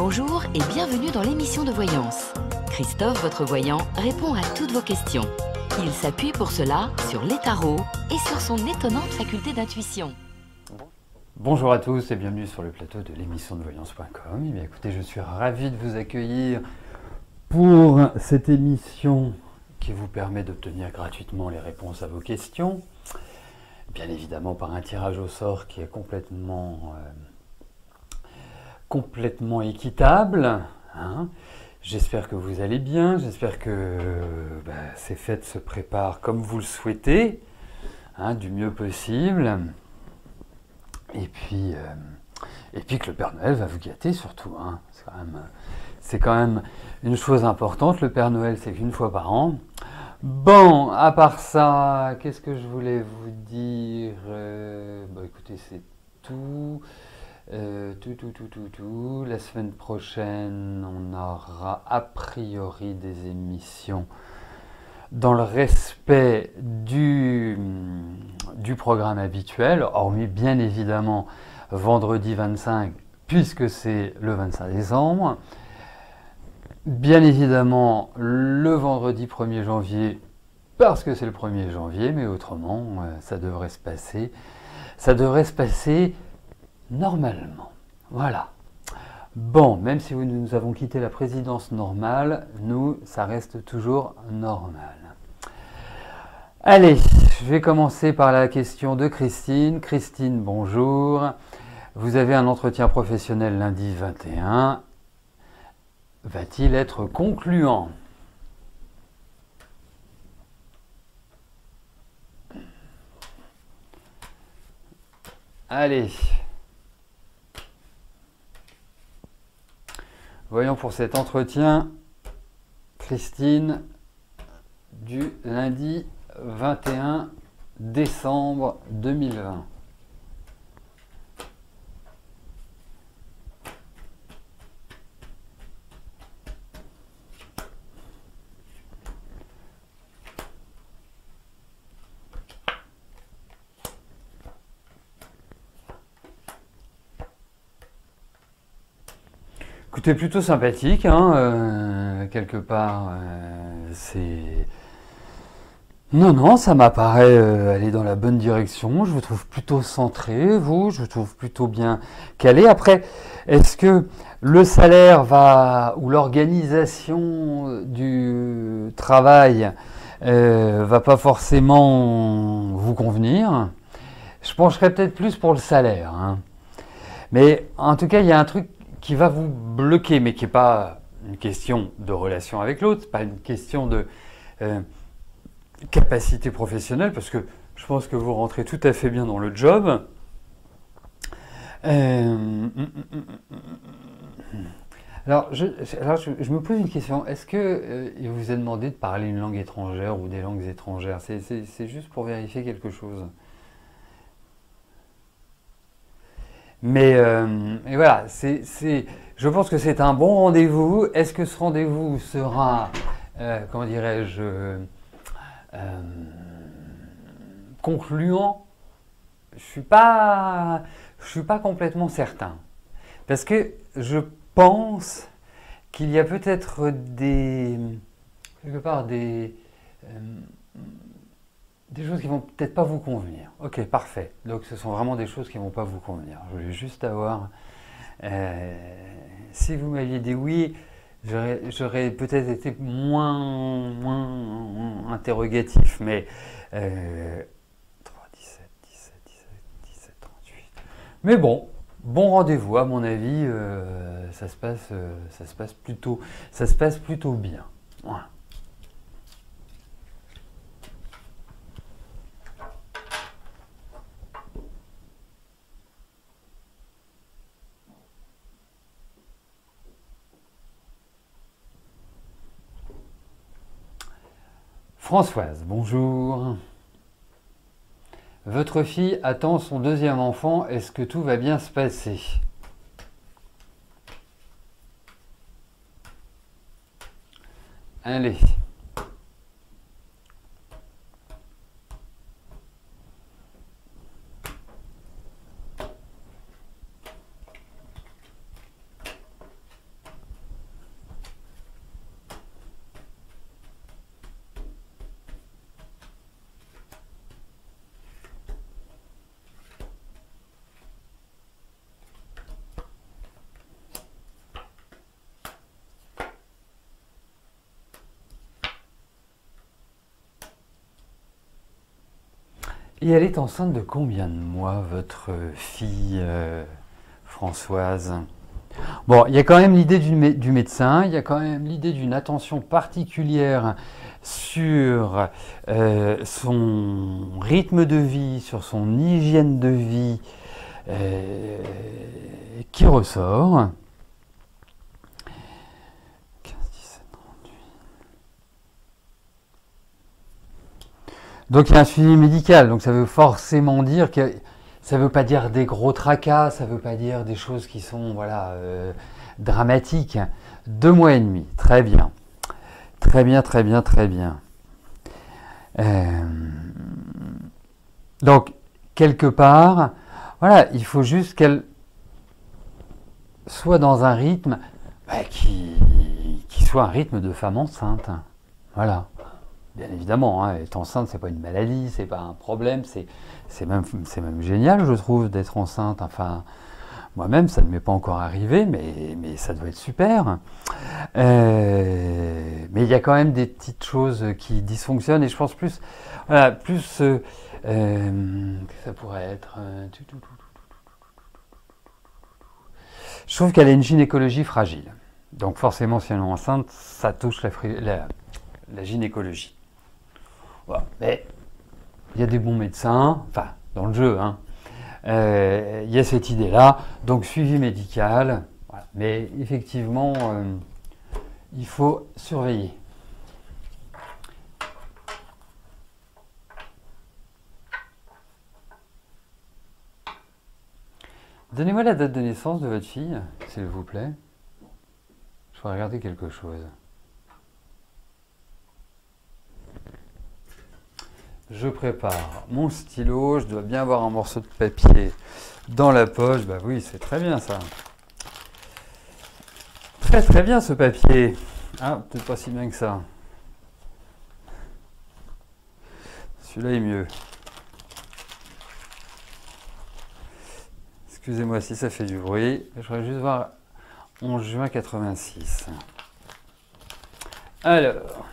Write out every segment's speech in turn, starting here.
Bonjour et bienvenue dans l'émission de voyance. Christophe, votre voyant, répond à toutes vos questions. Il s'appuie pour cela sur les tarots et sur son étonnante faculté d'intuition. Bonjour à tous et bienvenue sur le plateau de l'émission de voyance.com. Écoutez, je suis ravi de vous accueillir pour cette émission qui vous permet d'obtenir gratuitement les réponses à vos questions. Bien évidemment par un tirage au sort qui est complètement équitable. J'espère que vous allez bien, j'espère que ces fêtes se préparent comme vous le souhaitez, du mieux possible. Et puis que le Père Noël va vous gâter surtout. C'est quand même une chose importante. Le Père Noël, c'est qu'une fois par an. Bon, à part ça, qu'est-ce que je voulais vous dire écoutez, c'est tout. La semaine prochaine, on aura a priori des émissions dans le respect du programme habituel, hormis bien évidemment vendredi 25, puisque c'est le 25 décembre. Bien évidemment le vendredi 1er janvier, parce que c'est le 1er janvier, mais autrement, ça devrait se passer. Ça devrait se passer normalement. Voilà. Bon, même si nous avons quitté la présidence normale, nous, ça reste toujours normal. Allez, je vais commencer par la question de Christine. Christine, bonjour. Vous avez un entretien professionnel lundi 21. Va-t-il être concluant ? Allez. Voyons pour cet entretien, Christine, du lundi 21 décembre 2020. Écoutez, plutôt sympathique, quelque part, c'est... Non, ça m'apparaît aller dans la bonne direction, je vous trouve plutôt centré, je vous trouve plutôt bien calé. Après, est-ce que le salaire ou l'organisation du travail va pas forcément vous convenir? Je pencherais peut-être plus pour le salaire, Mais en tout cas, il y a un truc qui va vous bloquer, mais qui n'est pas une question de relation avec l'autre, c'est pas une question de capacité professionnelle, parce que je pense que vous rentrez tout à fait bien dans le job. Alors, je me pose une question. Est-ce qu'il vous a demandé de parler une langue étrangère ou des langues étrangères? C'est juste pour vérifier quelque chose. Mais et voilà, je pense que c'est un bon rendez-vous. Est-ce que ce rendez-vous sera, comment dirais-je, concluant? Je suis pas complètement certain, parce que je pense qu'il y a peut-être quelque part des choses qui vont peut-être pas vous convenir. Ok, parfait. Donc ce sont vraiment des choses qui vont pas vous convenir. Je voulais juste avoir... si vous m'aviez dit oui, j'aurais peut-être été moins interrogatif. Mais 3, 17, 38... Mais bon rendez-vous, à mon avis, ça se passe plutôt bien. Voilà. Françoise, bonjour. Votre fille attend son deuxième enfant, est-ce que tout va bien se passer? Allez. Et elle est enceinte de combien de mois, votre fille Françoise? Bon, il y a quand même l'idée du médecin, il y a quand même l'idée d'une attention particulière sur son rythme de vie, sur son hygiène de vie qui ressort. 15, 17, 38. Donc il y a un suivi médical, donc ça veut forcément dire que ça ne veut pas dire des gros tracas, ça ne veut pas dire des choses qui sont voilà, dramatiques. 2 mois et demi, très bien. Très bien, très bien, très bien. Donc, quelque part, voilà, il faut juste qu'elle soit dans un rythme qui soit un rythme de femme enceinte. Voilà. Bien évidemment, hein, être enceinte, c'est pas une maladie, c'est pas un problème, c'est même génial, je trouve, d'être enceinte. Enfin, moi-même, ça ne m'est pas encore arrivé, mais ça doit être super. Mais il y a quand même des petites choses qui dysfonctionnent, et je pense plus, voilà, plus que ça pourrait être. Je trouve qu'elle a une gynécologie fragile. Donc forcément, si elle est enceinte, ça touche la gynécologie. Voilà. Mais il y a des bons médecins, enfin, dans le jeu, hein. Il y a cette idée-là, donc suivi médical, voilà. Mais effectivement, il faut surveiller. Donnez-moi la date de naissance de votre fille, s'il vous plaît. Je vais regarder quelque chose. Je prépare mon stylo, je dois bien avoir un morceau de papier dans la poche. Bah oui, c'est très bien ça. Très très bien ce papier. Ah, peut-être pas si bien que ça. Celui-là est mieux. Excusez-moi si ça fait du bruit. Je voudrais juste voir 11 juin 86. Alors.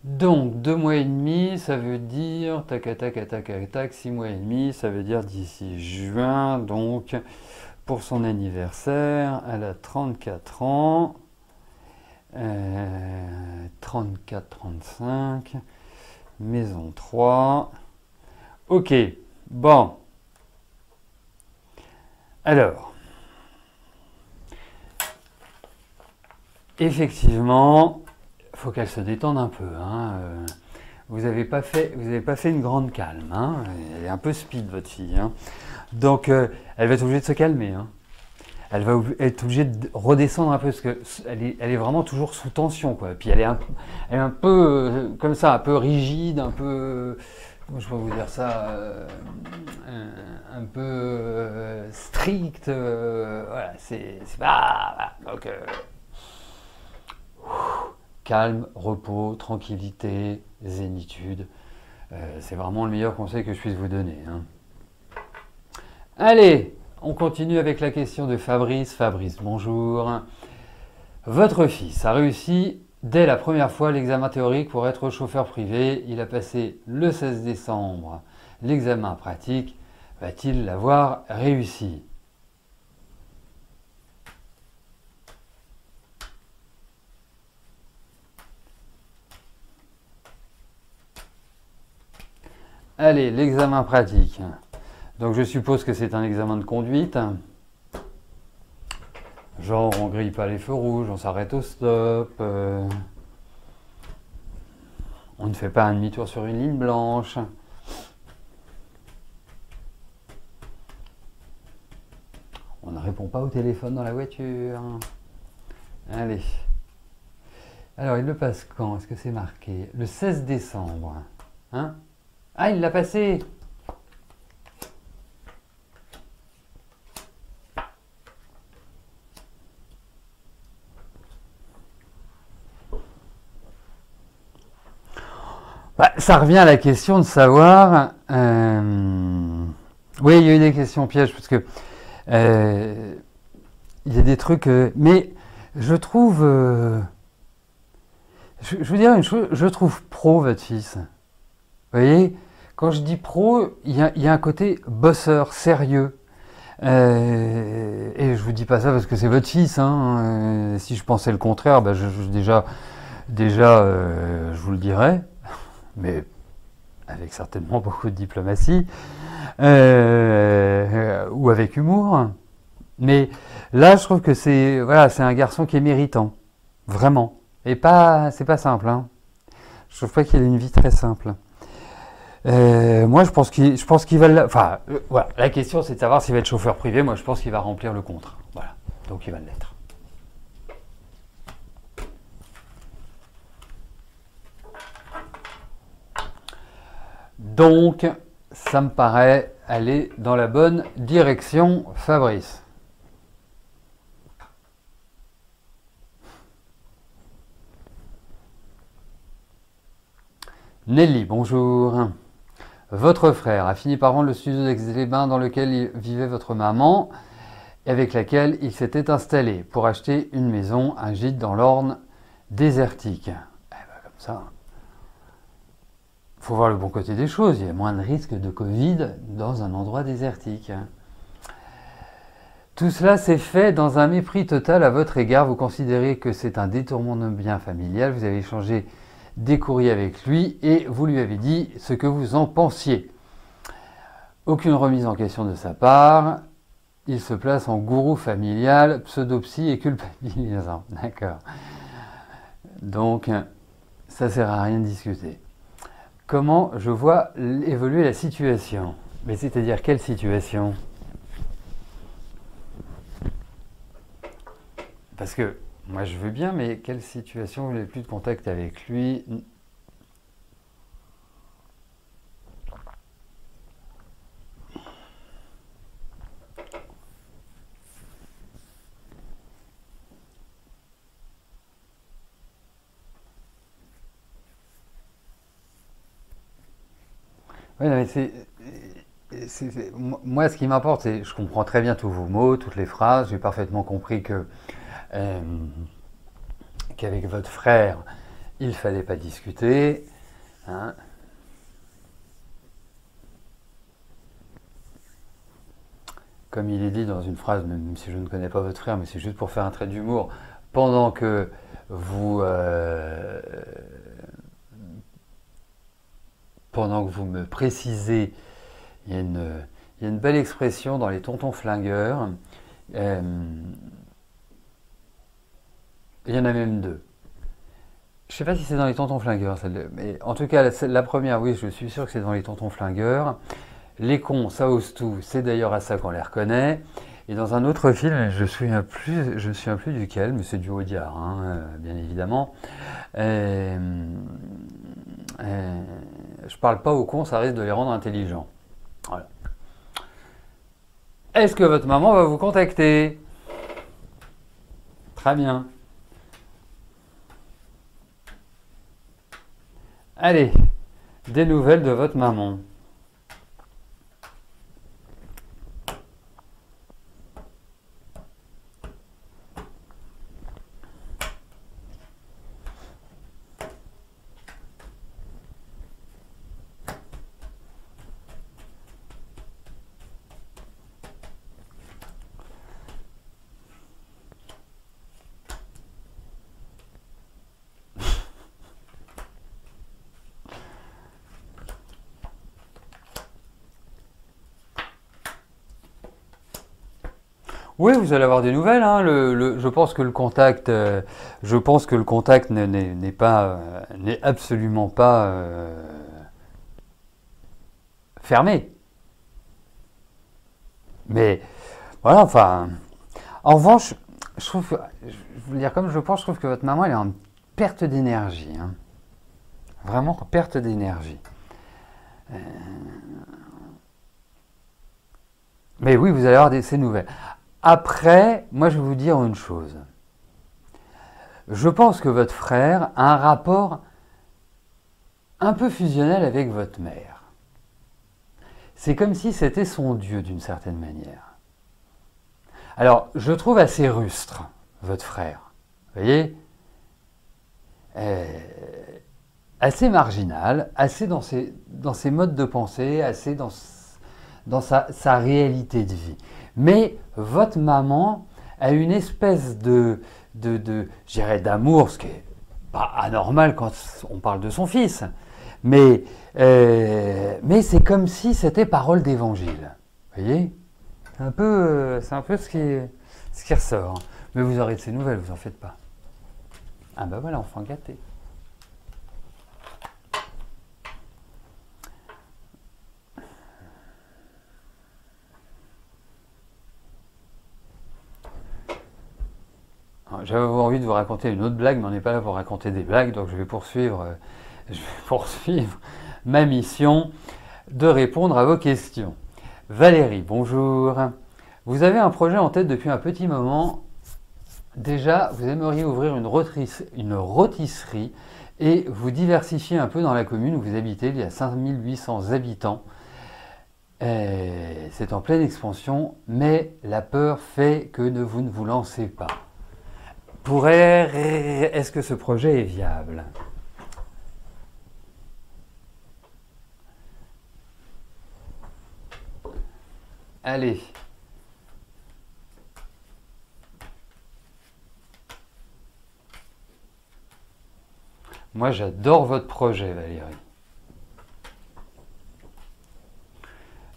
Donc, 2 mois et demi, ça veut dire, tac, tac, tac, tac, 6 mois et demi, ça veut dire d'ici juin, donc, pour son anniversaire, elle a 34 ans, 34, 35, maison 3, ok, bon, alors, effectivement, il faut qu'elle se détende un peu, hein. Vous n'avez pas fait une grande calme, hein. Elle est un peu speed, votre fille, hein. Donc, elle va être obligée de se calmer, hein. Elle va être obligée de redescendre un peu, parce qu'elle est vraiment toujours sous tension, quoi. Puis elle est un peu comme ça, un peu rigide, un peu, comment je peux vous dire ça, un peu strict, voilà, c'est pas, voilà, donc, calme, repos, tranquillité, zénitude. C'est vraiment le meilleur conseil que je puisse vous donner, hein. Allez, on continue avec la question de Fabrice. Fabrice, bonjour. Votre fils a réussi dès la première fois l'examen théorique pour être chauffeur privé. Il a passé le 16 décembre l'examen pratique. Va-t-il l'avoir réussi ? Allez, l'examen pratique. Donc je suppose que c'est un examen de conduite. Genre on grille pas les feux rouges, on s'arrête au stop. On ne fait pas un demi-tour sur une ligne blanche. On ne répond pas au téléphone dans la voiture. Allez. Alors il le passe quand? Est-ce que c'est marqué? Le 16 décembre. Hein? Ah, il l'a passé! Bah, ça revient à la question de savoir... Oui, il y a eu des questions pièges, parce que il y a des trucs... mais je trouve... je veux dire une chose, je trouve pro votre fils. Vous voyez, quand je dis pro, il y a un côté bosseur, sérieux. Et je vous dis pas ça parce que c'est votre fils. Hein. Si je pensais le contraire, bah déjà, je vous le dirais, mais avec certainement beaucoup de diplomatie ou avec humour. Mais là, je trouve que c'est un garçon qui est méritant, vraiment. Et c'est pas simple. Hein. Je trouve pas qu'il ait une vie très simple. Moi, je pense qu'il va... voilà. La question, c'est de savoir s'il va être chauffeur privé. Moi, je pense qu'il va remplir le contrat. Voilà. Donc, il va l'être. Donc, ça me paraît aller dans la bonne direction, Fabrice. Nelly, bonjour. Votre frère a fini par vendre le studio d'Aix-les-Bains dans lequel vivait votre maman et avec laquelle il s'était installé pour acheter une maison, un gîte dans l'Orne désertique. Eh ben, comme ça, il faut voir le bon côté des choses. Il y a moins de risques de Covid dans un endroit désertique. Tout cela s'est fait dans un mépris total à votre égard. Vous considérez que c'est un détournement de bien familial. Vous avez échangé des courriers avec lui et vous lui avez dit ce que vous en pensiez. Aucune remise en question de sa part. Il se place en gourou familial, pseudo-psy et culpabilisant. D'accord. Donc, ça sert à rien de discuter. Comment je vois évoluer la situation? Mais c'est-à-dire quelle situation? Parce que moi je veux bien, mais quelle situation? Vous n'avez plus de contact avec lui? Oui, mais moi, ce qui m'importe, c'est je comprends très bien tous vos mots, toutes les phrases. J'ai parfaitement compris qu'avec votre frère, il ne fallait pas discuter. Hein. Comme il est dit dans une phrase, même si je ne connais pas votre frère, mais c'est juste pour faire un trait d'humour, pendant que vous me précisez, il y a une belle expression dans les tontons flingueurs. Il y en a même deux. Je ne sais pas si c'est dans les tontons flingueurs, mais en tout cas, la première, oui, je suis sûr que c'est dans les tontons flingueurs. Les cons, ça ose tout, c'est d'ailleurs à ça qu'on les reconnaît. Et dans un autre film, je ne me souviens plus duquel, mais c'est du Audiard, hein, bien évidemment. Je parle pas aux cons, ça risque de les rendre intelligents. Voilà. Est-ce que votre maman va vous contacter? Très bien. Allez, des nouvelles de votre maman. Oui, vous allez avoir des nouvelles. Hein. Je pense que le contact, n'est absolument pas fermé. Mais voilà, enfin. En revanche, je trouve, je vais vous le dire comme je pense, je trouve que votre maman elle est en perte d'énergie. Hein. Vraiment perte d'énergie. Mais oui, vous allez avoir ces nouvelles. Après, moi je vais vous dire une chose. Je pense que votre frère a un rapport un peu fusionnel avec votre mère. C'est comme si c'était son dieu d'une certaine manière. Alors, je trouve assez rustre, votre frère. Vous voyez, assez marginal, assez dans ses modes de pensée, assez dans sa réalité de vie. Mais votre maman a une espèce je dirais, d'amour, ce qui n'est pas anormal quand on parle de son fils. Mais c'est comme si c'était parole d'évangile. Vous voyez, c'est un peu ce qui ressort. Mais vous aurez de ces nouvelles, vous en faites pas. Ah ben voilà, enfant gâté. J'avais envie de vous raconter une autre blague, mais on n'est pas là pour raconter des blagues, donc je vais poursuivre ma mission de répondre à vos questions. Valérie, bonjour. Vous avez un projet en tête depuis un petit moment. Déjà, vous aimeriez ouvrir une rôtisserie et vous diversifier un peu dans la commune où vous habitez. Il y a 5800 habitants. C'est en pleine expansion, mais la peur fait que vous ne vous lancez pas. Est-ce que ce projet est viable? Allez. Moi, j'adore votre projet, Valérie.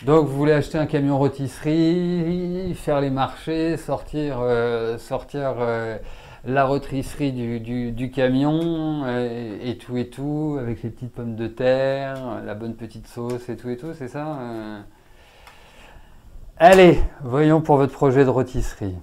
Donc, vous voulez acheter un camion rôtisserie, faire les marchés, sortir la rôtisserie du camion et tout, avec les petites pommes de terre, la bonne petite sauce et tout, c'est ça? Allez, voyons pour votre projet de rôtisserie.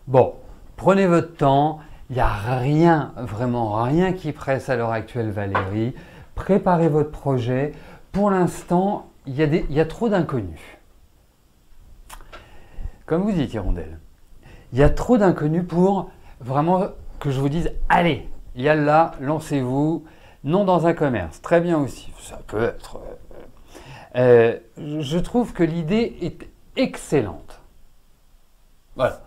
Bon, prenez votre temps, il n'y a rien, vraiment rien qui presse à l'heure actuelle, Valérie. Préparez votre projet. Pour l'instant, il y a trop d'inconnus. Comme vous dites, Hirondelle, il y a trop d'inconnus pour vraiment que je vous dise, allez, yallah, lancez-vous, non dans un commerce. Très bien aussi, ça peut être... je trouve que l'idée est excellente. Voilà.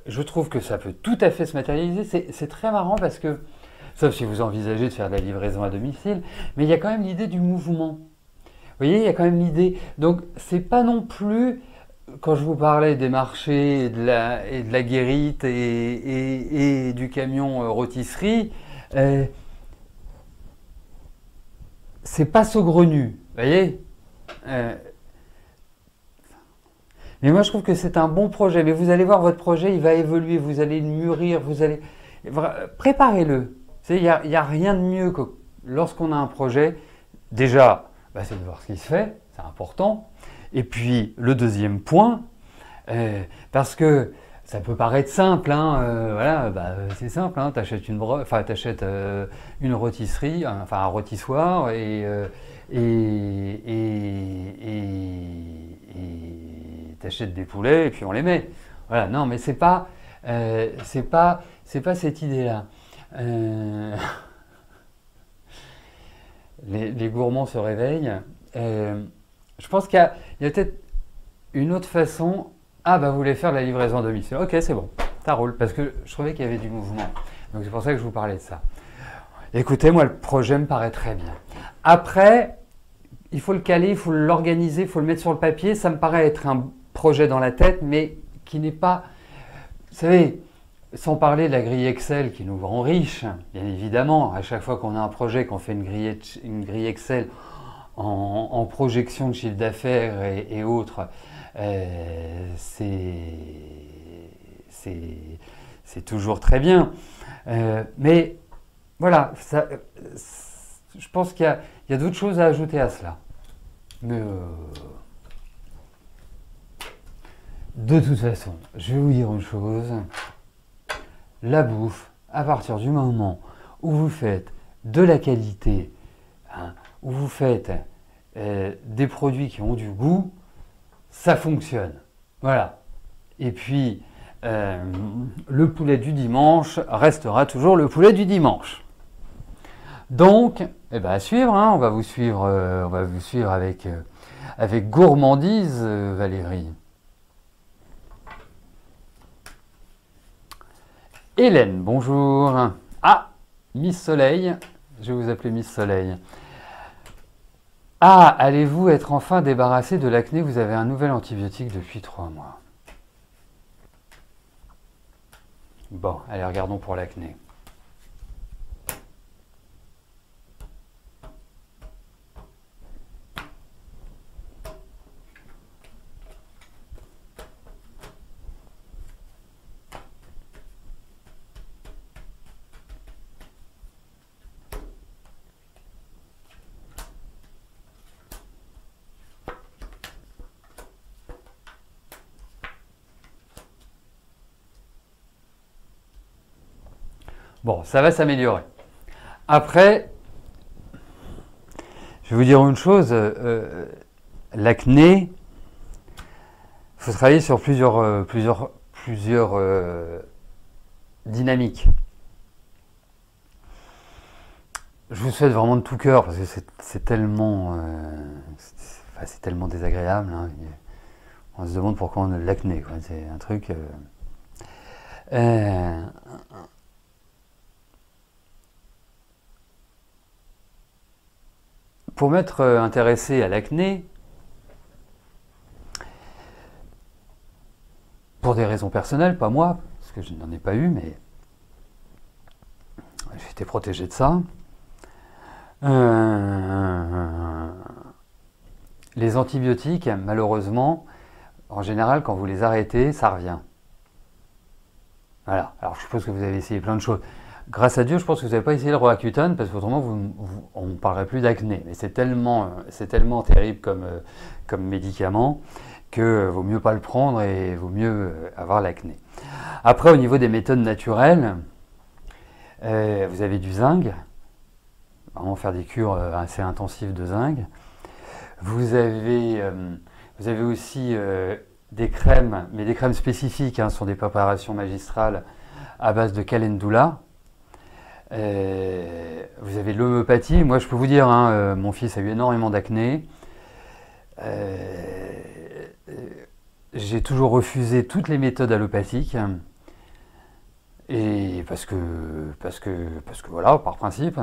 Je trouve que ça peut tout à fait se matérialiser. C'est très marrant parce que, sauf si vous envisagez de faire de la livraison à domicile, mais il y a quand même l'idée du mouvement. Vous voyez, il y a quand même l'idée. Donc, c'est pas non plus, quand je vous parlais des marchés et de la guérite et du camion rôtisserie, c'est pas saugrenu. Vous voyez mais moi, je trouve que c'est un bon projet. Mais vous allez voir, votre projet, il va évoluer, vous allez le mûrir, vous allez... Préparez-le. Il n'y a rien de mieux que lorsqu'on a un projet, déjà, c'est de voir ce qui se fait, c'est important. Et puis, le deuxième point, parce que ça peut paraître simple, voilà, c'est simple, tu achètes une rôtisserie, enfin un rôtissoir, et t'achètes des poulets et puis on les met. Voilà, non, mais c'est pas cette idée-là. Les gourmands se réveillent. Je pense qu'il y a peut-être une autre façon. Ah, vous voulez faire de la livraison à domicile. Ok, c'est bon, ça roule, parce que je trouvais qu'il y avait du mouvement. Donc c'est pour ça que je vous parlais de ça. Écoutez, moi, le projet me paraît très bien. Après, il faut le caler, il faut l'organiser, il faut le mettre sur le papier. Ça me paraît être un projet dans la tête, mais qui n'est pas... Vous savez, sans parler de la grille Excel qui nous rend riches, bien évidemment, à chaque fois qu'on a un projet, qu'on fait une grille Excel en projection de chiffre d'affaires et autres, c'est toujours très bien. Mais voilà, je pense qu'il y a d'autres choses à ajouter à cela. Mais de toute façon, je vais vous dire une chose. La bouffe, à partir du moment où vous faites de la qualité, hein, où vous faites des produits qui ont du goût, ça fonctionne. Voilà. Et puis, le poulet du dimanche restera toujours le poulet du dimanche. Donc, eh ben, à suivre, hein, on va vous suivre avec gourmandise, Valérie. Hélène, bonjour. Ah, Miss Soleil, je vais vous appeler Miss Soleil. Ah, allez-vous être enfin débarrassé de l'acné? Vous avez un nouvel antibiotique depuis 3 mois. Bon, allez, regardons pour l'acné. Bon, ça va s'améliorer. Après, je vais vous dire une chose, l'acné, il faut travailler sur plusieurs dynamiques. Je vous souhaite vraiment de tout cœur, parce que c'est tellement désagréable. Hein. On se demande pourquoi on a de l'acné. C'est un truc... Pour m'être intéressé à l'acné, pour des raisons personnelles, pas moi, parce que je n'en ai pas eu, mais j'ai été protégé de ça. Les antibiotiques, malheureusement, en général, quand vous les arrêtez, ça revient. Voilà. Alors, je suppose que vous avez essayé plein de choses. Grâce à Dieu, je pense que vous n'avez pas essayé le Roaccutane, parce qu'autrement, on ne parlerait plus d'acné. Mais c'est tellement terrible comme médicament que vaut mieux pas le prendre et vaut mieux avoir l'acné. Après, au niveau des méthodes naturelles, vous avez du zinc, vraiment faire des cures assez intensives de zinc. Vous avez aussi des crèmes, mais des crèmes spécifiques, hein, ce sont des préparations magistrales à base de calendula. Vous avez l'homéopathie. Moi, je peux vous dire, hein, mon fils a eu énormément d'acné. J'ai toujours refusé toutes les méthodes allopathiques. Et parce que voilà, par principe.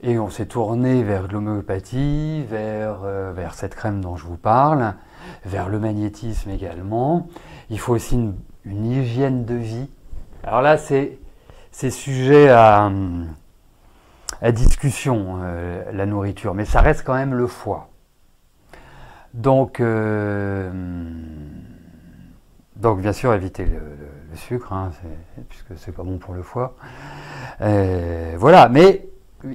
Et on s'est tourné vers l'homéopathie, vers cette crème dont je vous parle, vers le magnétisme également. Il faut aussi une hygiène de vie. Alors là, c'est sujet à discussion, la nourriture, mais ça reste quand même le foie. Donc bien sûr, éviter le sucre, hein, puisque c'est pas bon pour le foie. Voilà, mais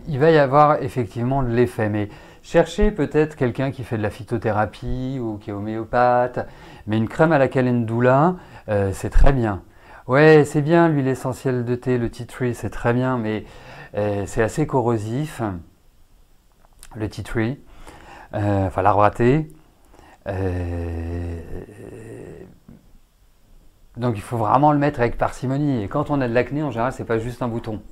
il va y avoir effectivement de l'effet. Mais cherchez peut-être quelqu'un qui fait de la phytothérapie ou qui est homéopathe, mais une crème à la calendula, c'est très bien. Ouais, c'est bien l'huile essentielle de thé, le tea tree, c'est très bien, mais c'est assez corrosif, le tea tree, enfin l'arbre à thé. Donc il faut vraiment le mettre avec parcimonie. Et quand on a de l'acné, en général, c'est pas juste un bouton.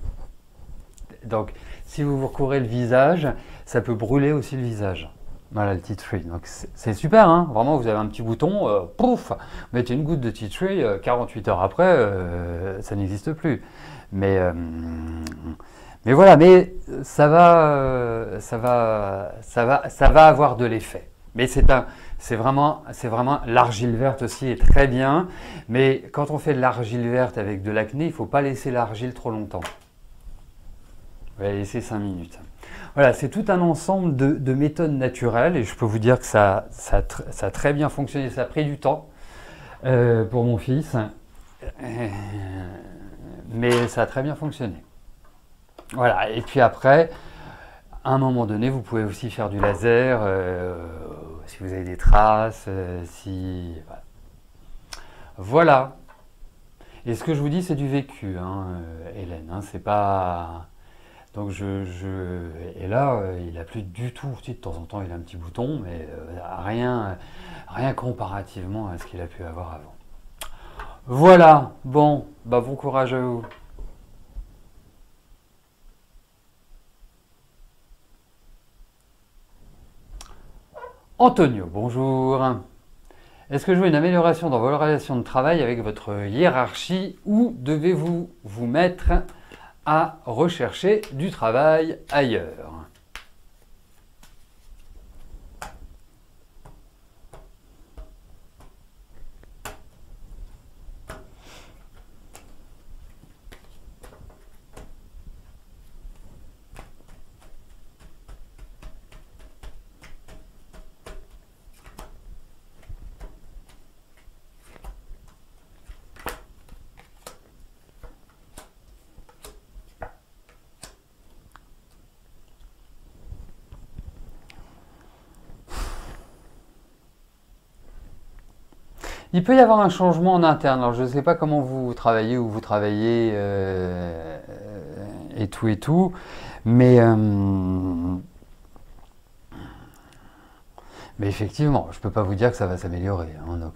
Donc si vous vous recourez le visage, ça peut brûler aussi le visage. Voilà le tea tree. Donc c'est super, hein. Vraiment, vous avez un petit bouton, pouf, vous mettez une goutte de tea tree, 48 heures après, ça n'existe plus. Mais voilà, mais ça va avoir de l'effet. Mais c'est vraiment l'argile verte aussi est très bien. Mais quand on fait de l'argile verte avec de l'acné, il ne faut pas laisser l'argile trop longtemps. Vous allez laisser 5 minutes. Voilà, c'est tout un ensemble de méthodes naturelles et je peux vous dire que ça a très bien fonctionné. Ça a pris du temps pour mon fils, mais ça a très bien fonctionné. Voilà, et puis après, à un moment donné, vous pouvez aussi faire du laser, si vous avez des traces, si... Voilà. Et ce que je vous dis, c'est du vécu, hein, Hélène, hein, c'est pas... Donc et là, il n'a plus du tout, de temps en temps il a un petit bouton, mais rien comparativement à ce qu'il a pu avoir avant. Voilà, bon, bah bon courage à vous. Antonio, bonjour. Est-ce que je vois une amélioration dans vos relations de travail avec votre hiérarchie ou devez-vous vous mettre à rechercher du travail ailleurs? Il peut y avoir un changement en interne. Alors, je ne sais pas comment vous travaillez, où vous travaillez, et tout. Mais effectivement, je ne peux pas vous dire que ça va s'améliorer, hein. Donc,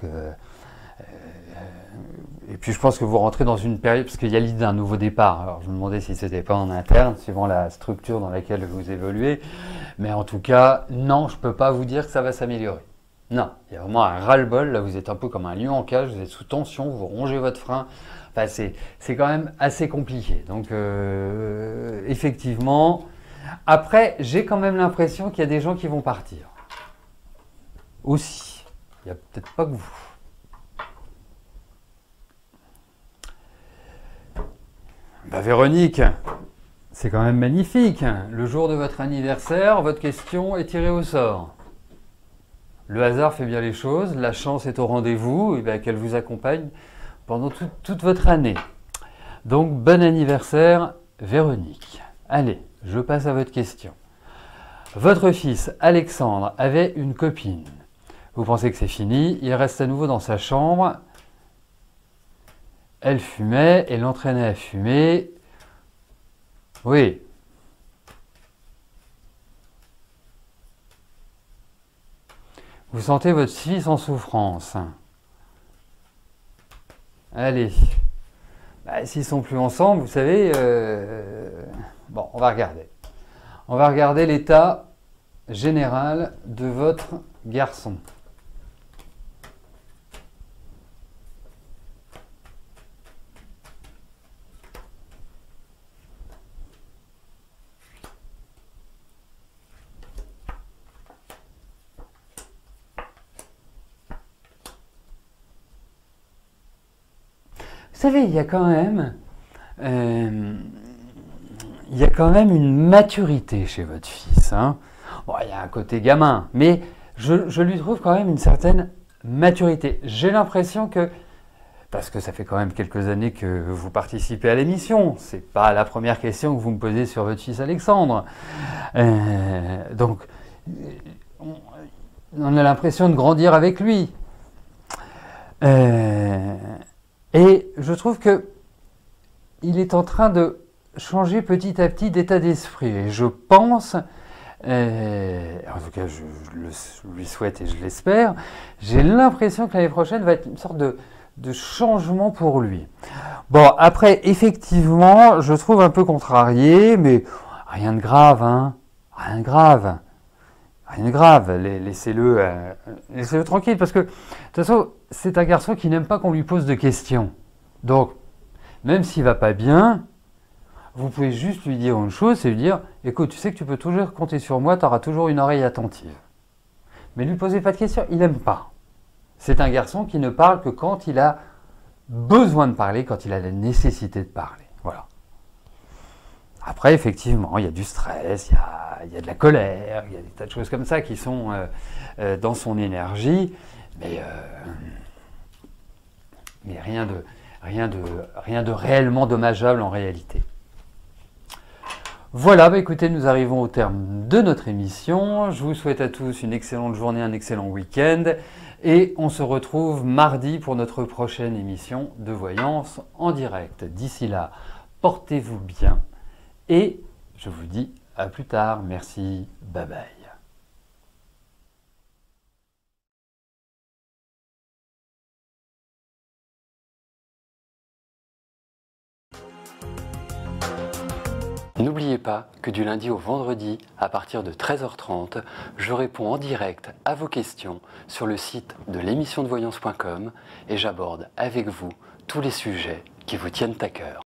et puis, je pense que vous rentrez dans une période, parce qu'il y a l'idée d'un nouveau départ. Alors, je me demandais si ce n'était pas en interne, suivant la structure dans laquelle vous évoluez. Mais en tout cas, non, je ne peux pas vous dire que ça va s'améliorer. Non, il y a vraiment un ras-le-bol, là vous êtes un peu comme un lion en cage, vous êtes sous tension, vous rongez votre frein, enfin, c'est quand même assez compliqué. Donc effectivement, après j'ai quand même l'impression qu'il y a des gens qui vont partir. Aussi, il n'y a peut-être pas que vous. Bah Véronique, c'est quand même magnifique. Le jour de votre anniversaire, votre question est tirée au sort. Le hasard fait bien les choses, la chance est au rendez-vous, et bien qu'elle vous accompagne pendant toute votre année. Donc, bon anniversaire, Véronique. Allez, je passe à votre question. Votre fils, Alexandre, avait une copine. Vous pensez que c'est fini, il reste à nouveau dans sa chambre. Elle fumait et l'entraînait à fumer. Oui. Vous sentez votre fils en souffrance. Allez. Bah, s'ils sont plus ensemble, vous savez... Bon, on va regarder. On va regarder l'état général de votre garçon. Vous savez, il y a quand même une maturité chez votre fils, hein. Bon, il y a un côté gamin, mais je lui trouve quand même une certaine maturité. J'ai l'impression que, parce que ça fait quand même quelques années que vous participez à l'émission, c'est pas la première question que vous me posez sur votre fils Alexandre. Donc, on a l'impression de grandir avec lui. Et je trouve que il est en train de changer petit à petit d'état d'esprit. Et je pense, en tout cas je lui souhaite et je l'espère, j'ai l'impression que l'année prochaine va être une sorte de changement pour lui. Bon, après, effectivement, je trouve un peu contrarié, mais rien de grave, hein. Rien de grave. Rien de grave. Laissez-le tranquille, parce que, de toute façon, c'est un garçon qui n'aime pas qu'on lui pose de questions. Donc, même s'il va pas bien, vous pouvez juste lui dire une chose, c'est lui dire, écoute, tu sais que tu peux toujours compter sur moi, tu auras toujours une oreille attentive. Mais ne lui posez pas de questions, il n'aime pas. C'est un garçon qui ne parle que quand il a besoin de parler, quand il a la nécessité de parler. Voilà. Après, effectivement, il y a du stress, il y a de la colère, il y a des tas de choses comme ça qui sont dans son énergie, mais rien de réellement dommageable en réalité. Voilà, écoutez, nous arrivons au terme de notre émission. Je vous souhaite à tous une excellente journée, un excellent week-end. Et on se retrouve mardi pour notre prochaine émission de voyance en direct. D'ici là, portez-vous bien et je vous dis à plus tard. Merci, bye bye. N'oubliez pas que du lundi au vendredi, à partir de 13h30, je réponds en direct à vos questions sur le site de l'émissiondevoyance.com et j'aborde avec vous tous les sujets qui vous tiennent à cœur.